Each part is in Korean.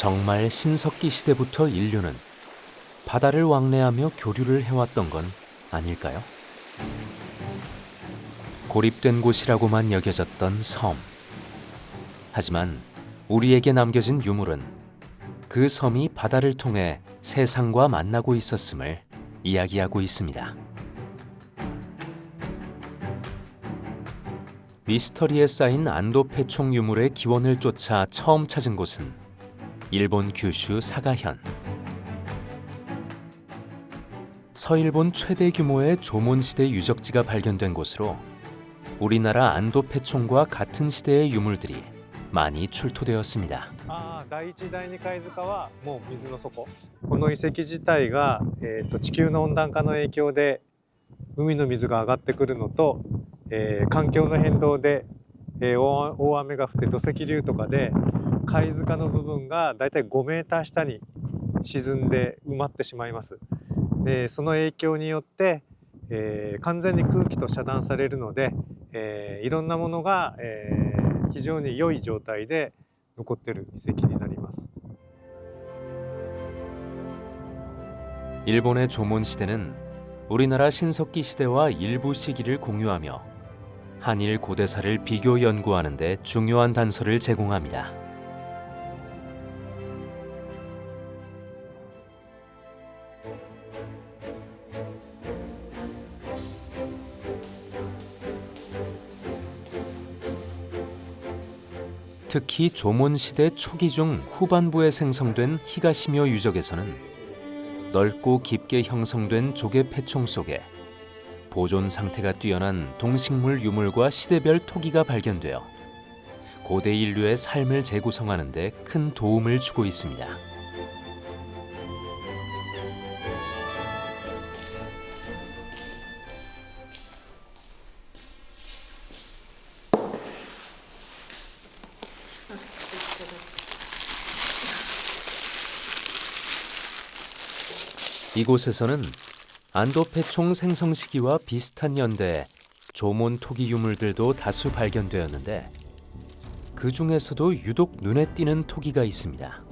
정말 신석기 시대부터 인류는 바다를 왕래하며 교류를 해왔던 건 아닐까요? 고립된 곳이라고만 여겨졌던 섬. 하지만 우리에게 남겨진 유물은 그 섬이 바다를 통해 세상과 만나고 있었음을 이야기하고 있습니다. 미스터리에 쌓인 안도 패총 유물의 기원을 쫓아 처음 찾은 곳은 일본 규슈 사가현. 서일본 최대 규모의 조몬시대 유적지가 발견된 곳으로 우리나라 안도 패총과 같은 시대의 유물들이 많이 출토되었습니다. 第一第二貝塚はもう水の底。この遺跡自体が、地球の温暖化の影響で海の水が上がってくるのと、環境の変動で、大雨が降って土石流とかで貝塚の部分がだいたい5メーター下に沈んで埋まってしまいます。その影響によって、完全に空気と遮断されるので、いろんなものが、非常に良い状態で残っている遺跡になります。 일본의 조몬 시대는 우리나라 신석기 시대와 일부 시기를 공유하며 한일 고대사를 비교 연구하는 데 중요한 단서를 제공합니다. 특히 조몬 시대 초기 중 후반부에 생성된 히가시묘 유적에서는 넓고 깊게 형성된 조개 패총 속에 보존 상태가 뛰어난 동식물 유물과 시대별 토기가 발견되어 고대 인류의 삶을 재구성하는 데 큰 도움을 주고 있습니다. 이곳에서는 안도 패총 생성 시기와 비슷한 연대의 조몬 토기 유물들도 다수 발견되었는데 그 중에서도 유독 눈에 띄는 토기가 있습니다.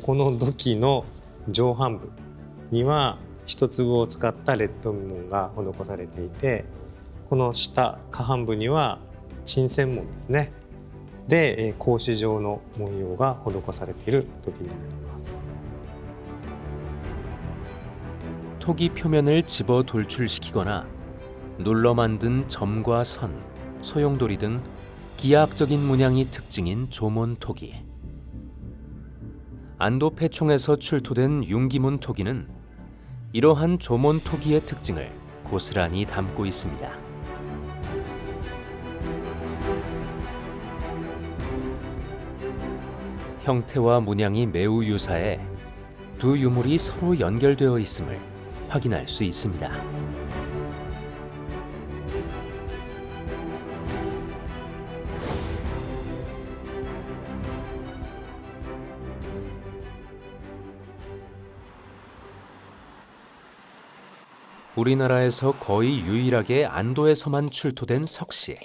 この土器の上半部には一粒を使ったレッド紋が施されていて、この下下半部には沈線紋ですね。で、格子状の文様が施されている土器になります。 토기 표면을 집어 돌출시키거나 눌러 만든 점과 선, 소용돌이 등 기하학적인 문양이 특징인 조몬 토기. 안도 패총에서 출토된 융기문 토기는 이러한 조몬 토기의 특징을 고스란히 담고 있습니다. 형태와 문양이 매우 유사해 두 유물이 서로 연결되어 있음을 확인할 수 있습니다. 우리나라에서 거의 유일하게 안도에서만 출토된 석시.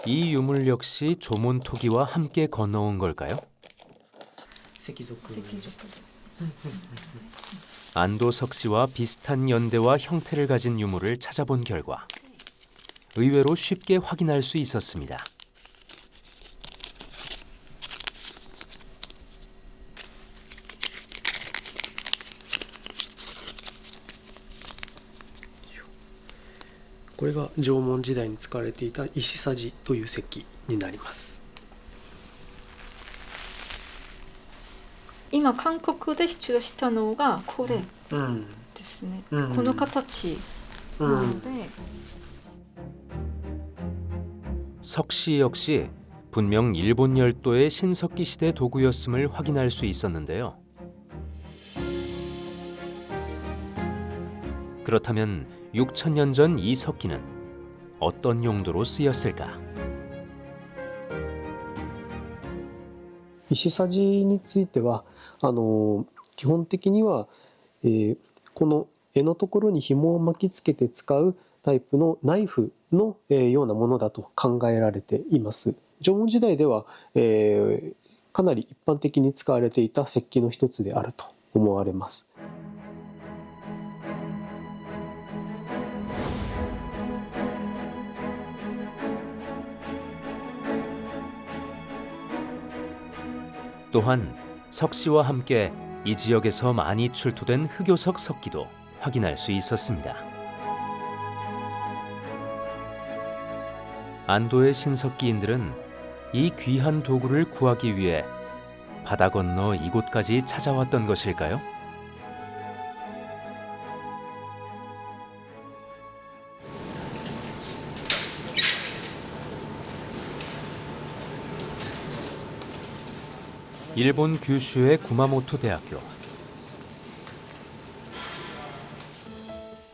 이 유물 역시 조몬 토기와 함께 건너온 걸까요? 안도 석시와 비슷한 연대와 형태를 가진 유물을 찾아본 결과 의외로 쉽게 확인할 수 있었습니다. 이가縄文時代に使われていた石さじという石器になります。今韓国で出土したのがこれですね。この形なので 석시 역시 분명 일본 열도의 신석기 시대 도구였음을 확인할 수 있었는데요. 그렇다면 6,000년 전 이 석기는 어떤 용도로 쓰였을까? 石さじについては基本的には、この柄のところに紐を巻きつけて使うタイプのナイフのようなものだと考えられています。縄文時代ではかなり一般的に使われていた石器の一つであると思われます。또한 석씨와 함께 이 지역에서 많이 출토된 흑요석 석기도 확인할 수 있었습니다. 안도의 신석기인들은 이 귀한 도구를 구하기 위해 바다 건너 이곳까지 찾아왔던 것일까요? 일본 규슈의 구마모토 대학교.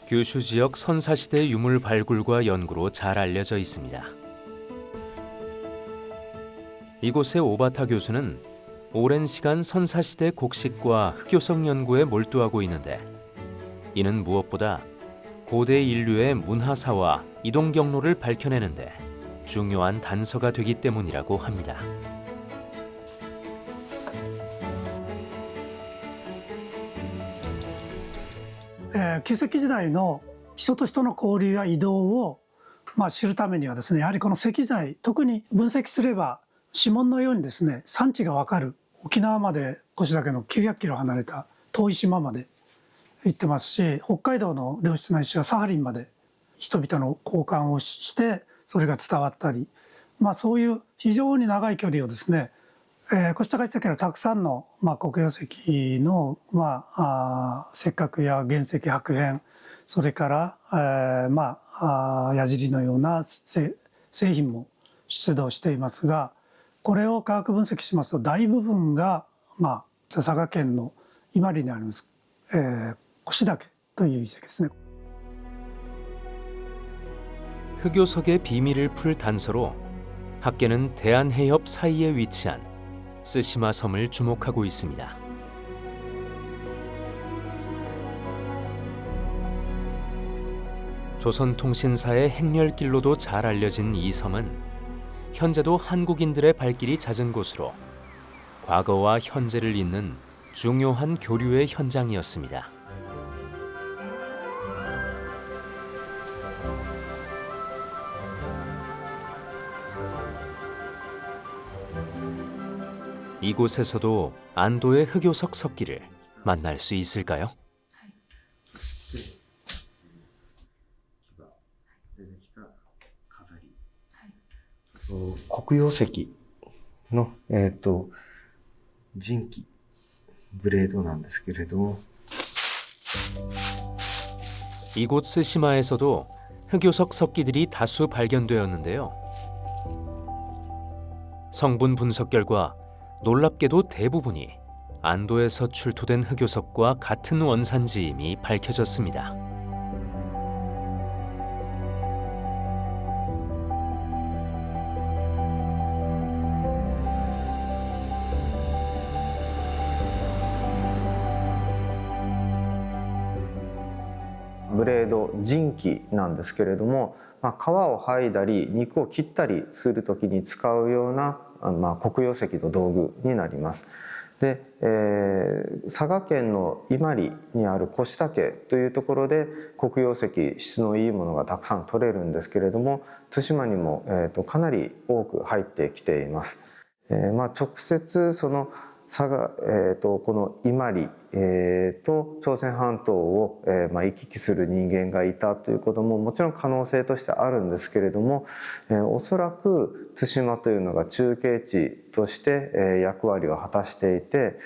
규슈 지역 선사시대 유물 발굴과 연구로 잘 알려져 있습니다. 이곳의 오바타 교수는 오랜 시간 선사시대 곡식과 흑요석 연구에 몰두하고 있는데 이는 무엇보다 고대 인류의 문화사와 이동 경로를 밝혀내는데 중요한 단서가 되기 때문이라고 합니다. 旧石器時代の人と人の交流や移動を知るためにはですね、やはりこの石材、特に分析すれば指紋のようにですね、産地が分かる沖縄まで越岳の900キロ離れた遠い島まで行ってますし、北海道の良質な石はサハリンまで人々の交換をしてそれが伝わったり、そういう非常に長い距離をですね、越高遺跡のたくさんの黒曜石の石核や原石白片、それから矢尻のような製品も出土していますが、これを科学分析しますと大部分が佐賀県の伊万里にあります越岳という遺跡ですね。 흑요석의 비밀을 풀 단서로 학계는 대한해협 사이에 위치한 쓰시마 섬을 주목하고 있습니다. 조선통신사의 행렬길로도 잘 알려진 이 섬은 현재도 한국인들의 발길이 잦은 곳으로 과거와 현재를 잇는 중요한 교류의 현장이었습니다. 이곳에서도 안도의 흑요석 석기를 만날 수 있을까요? 黒曜石の人気ブレードなんですけれども 이곳 스시마에서도 흑요석 석기들이 다수 발견되었는데요. 성분 분석 결과 놀랍게도 대부분이 안도에서 출토된 흑요석과 같은 원산지임이 밝혀졌습니다.ブレード人気なんですけれども、皮を剥いだり肉を切ったりする時に使うような黒曜石の道具になります。で、佐賀県の伊万里にある越岳というところで黒曜石質のいいものがたくさん取れるんですけれども、対馬にも、かなり多く入ってきています。直接そのこの伊万里、と朝鮮半島を、行き来する人間がいたということももちろん可能性としてあるんですけれども、おそらく対馬というのが中継地として、役割を果たしていて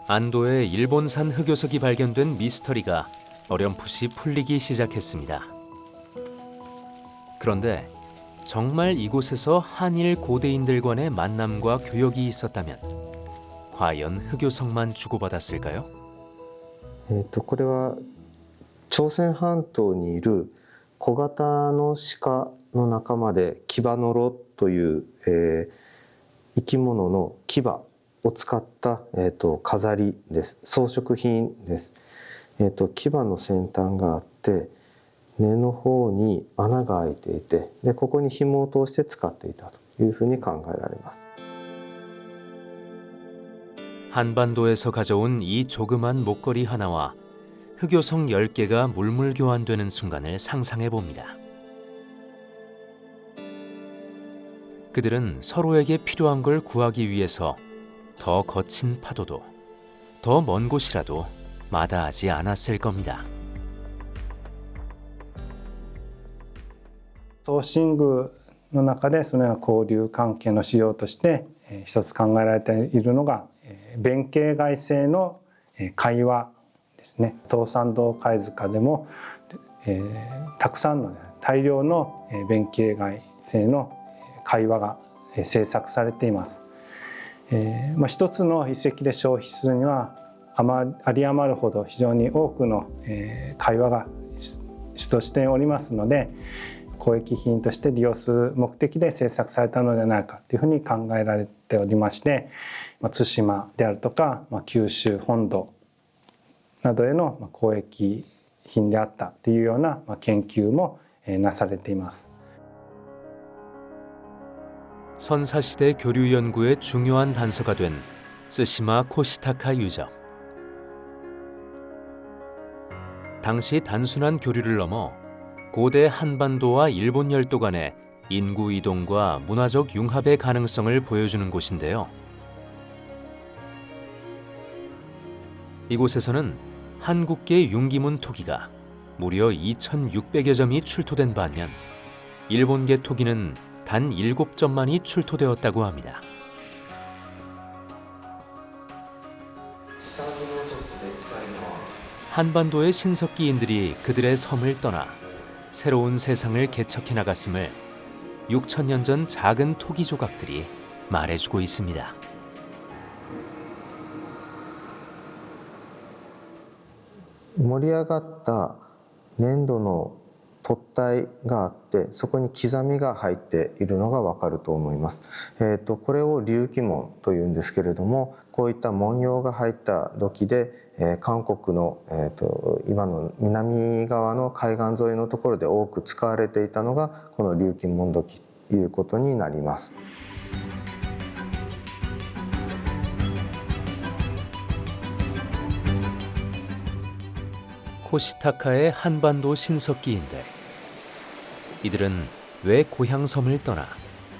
안도에 일본산 흑요석이 발견된 미스터리가 어렴풋이 풀리기 시작했습니다. 그런데 정말 이곳에서 한일 고대인들 간의 만남과 교역이 있었다면 과연 흑요석만 주고받았을까요? これは朝鮮半島にいる小型の鹿の仲間でキバノロという、生き物の牙を使った、飾りです。装飾品です。牙の先端があって根の方に穴が開いていて、でここに紐を通して使っていたというふうに考えられます。 한반도에서 가져온 이 조그만 목걸이 하나와 흑요석 10개가 물물 교환되는 순간을 상상해 봅니다. 그들은 서로에게 필요한 걸 구하기 위해서 더 거친 파도도 더 먼 곳이라도 마다하지 않았을 겁니다. ソーシングの中でそのような交流関係の仕様として一つ考えられているのが弁形外製の会話ですね。東山堂貝塚でもたくさんの大量の弁形外製の会話が制作されています。一つの一石で消費するには有り余るほど非常に多くの会話が出土しておりますので、交易品として利用する目的で制作されたのではないかというふうに考えられておりまして、対馬であるとか九州本土などへの交易品であったというような研究もなされています。 선사시대 교류 연구의 중요한 단서가 된 쓰시마 코시타카 유적. 당시 단순한 교류를 넘어 고대 한반도와 일본 열도 간의 인구 이동과 문화적 융합의 가능성을 보여주는 곳인데요. 이곳에서는 한국계 융기문 토기가 무려 2,600여 점이 출토된 반면 일본계 토기는 단 7점만이 출토되었다고 합니다. 한반도의 신석기인들이 그들의 섬을 떠나 새로운 세상을 개척해 나갔음을 6,000년 전 작은 토기 조각들이 말해주고 있습니다. 몰리아갔다粘土の突体があってそこに刻みが入っているのがわかると思います。これを隆起紋というんですけれども、こういった文様が入った土器で、韓国の、今の南側の海岸沿いのところで多く使われていたのがこの隆起紋土器ということになります。 코시타카의 한반도 신석기인들. 이들은 왜 고향 섬을 떠나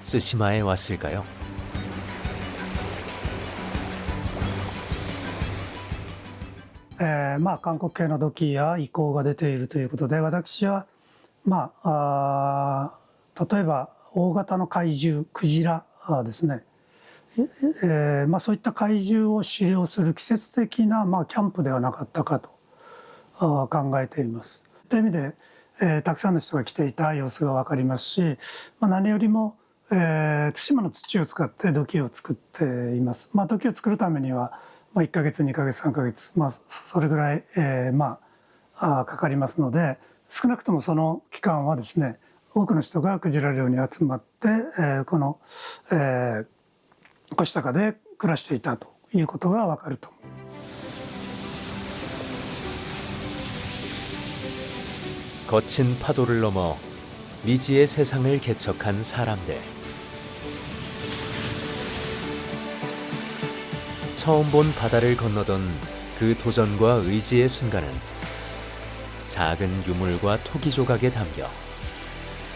쓰시마에 왔을까요? 에, 韓国系の土器や遺構が出ているということで、私は例えば大型の怪獣クジラですね、そういった怪獣を狩猟する季節的なキャンプではなかったかと考えています。という意味で、たくさんの人が来ていた様子が分かりますし、何よりも、対馬の土を使って土器を作っています。土器を作るためには、1ヶ月2ヶ月3ヶ月、それぐらい、かかりますので、少なくともその期間はですね、多くの人がクジラ漁に集まって、この、コシタカで暮らしていたということが分かると思います。 거친 파도를 넘어 미지의 세상을 개척한 사람들. 처음 본 바다를 건너던 그 도전과 의지의 순간은 작은 유물과 토기 조각에 담겨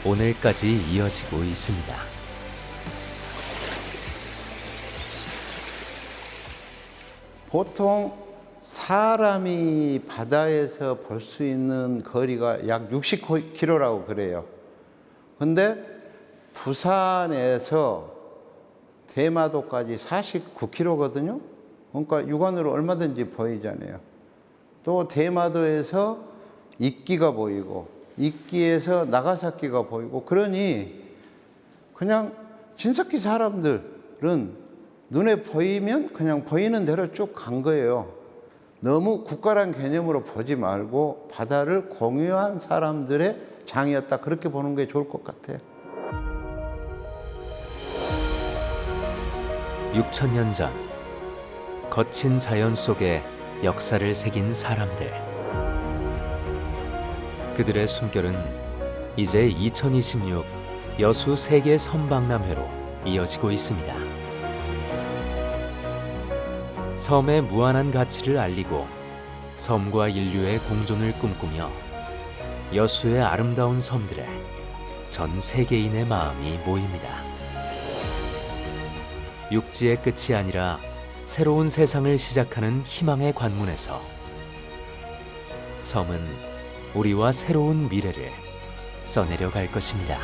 오늘까지 이어지고 있습니다. 보통 사람이 바다에서 볼 수 있는 거리가 약 60km라고 그래요. 근데 부산에서 대마도까지 49km거든요. 그러니까 육안으로 얼마든지 보이잖아요. 또 대마도에서 이끼가 보이고 이끼에서 나가사키가 보이고, 그러니 그냥 신석기 사람들은 눈에 보이면 그냥 보이는 대로 쭉 간 거예요. 너무 국가란 개념으로 보지 말고 바다를 공유한 사람들의 장이었다, 그렇게 보는 게 좋을 것 같아요. 6,000년 전 거친 자연 속에 역사를 새긴 사람들. 그들의 숨결은 이제 2026 여수 세계 선박람회로 이어지고 있습니다. 섬의 무한한 가치를 알리고 섬과 인류의 공존을 꿈꾸며 여수의 아름다운 섬들에 전 세계인의 마음이 모입니다. 육지의 끝이 아니라 새로운 세상을 시작하는 희망의 관문에서 섬은 우리와 새로운 미래를 써내려 갈 것입니다.